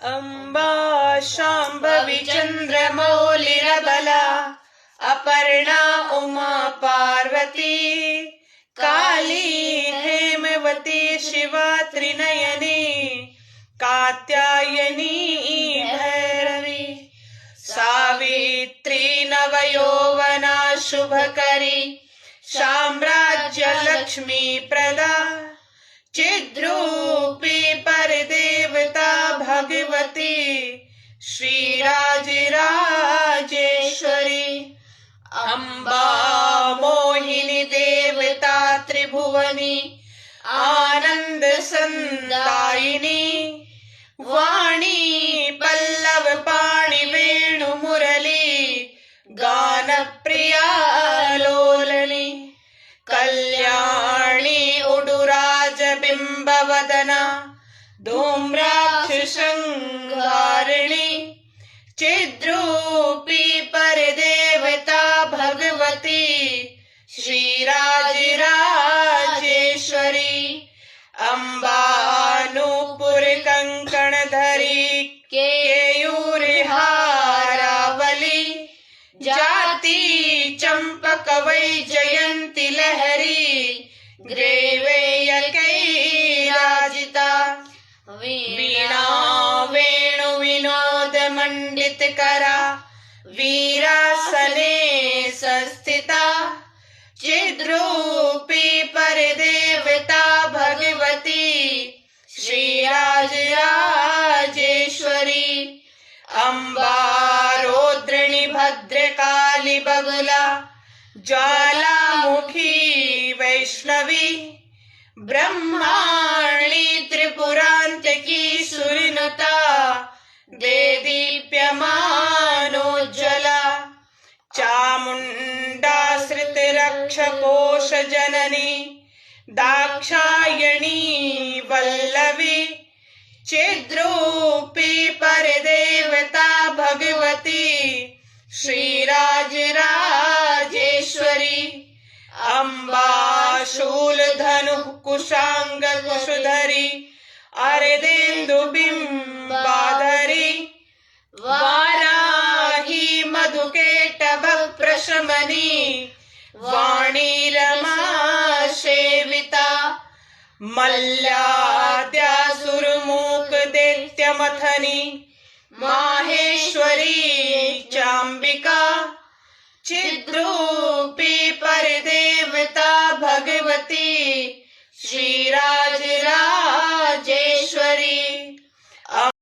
अम्बा शाम्भवी चन्द्रमौलिरबला अपर्णा उमा पार्वती काली हेमवती शिवा त्रिनयनी कात्यायनी भैरवी सावित्री नवयौवना शुभकरी साम्राज्य लक्ष्मी प्रदा चिद्रूपी परदेवता भगवती श्रीराजराजेश्वरी अम्बा मोहिनी देवता त्रिभुवनी आनंद संदायिनी वाणी पल्लव पाणि वेणु मुरली गान प्रिया लोलनी कल्याणी उडुराज बिंबवदना धूम्राक्ष शृंगारिणी चिद्रूपी परदेवता भगवती श्रीराजराजेश्वरी अम्बा नूपुर कंकणधरी केयूरी हारावली जाति चंपक वैजयंती लहरी ग्रेवेय कैराजिता वीणा वेणु विनोद मंडित करा वीरासने संस्थिता चिद्रूपी परदेवता भगवती श्रीराजराजेश्वरी अम्बा रौद्रिणी भद्रकाली बगुला ज्वालामुखी वैष्णवी ब्रह्माणी त्रिपुरांतकी सुरनुता देदीप्यमानोज्ज्वला चामुंडा श्रुतिरक्षकोश जननी दाक्षायणी वल्लवी चिद्रूपी परदेवता भगवती श्रीराजराजेश्वरी अम्बा शूलधनु कुशांग कुशधरी अर्धेन्दु बिंबाधरी वाराही मधुकेटभ प्रशमनी वाणी रमा सेविता मल्लाद्यासुरमूक दैत्यमथनी माहेश्वरी चाम्बिका चिद्रूपी परदेवता भगवती श्रीराजराजेश्वरी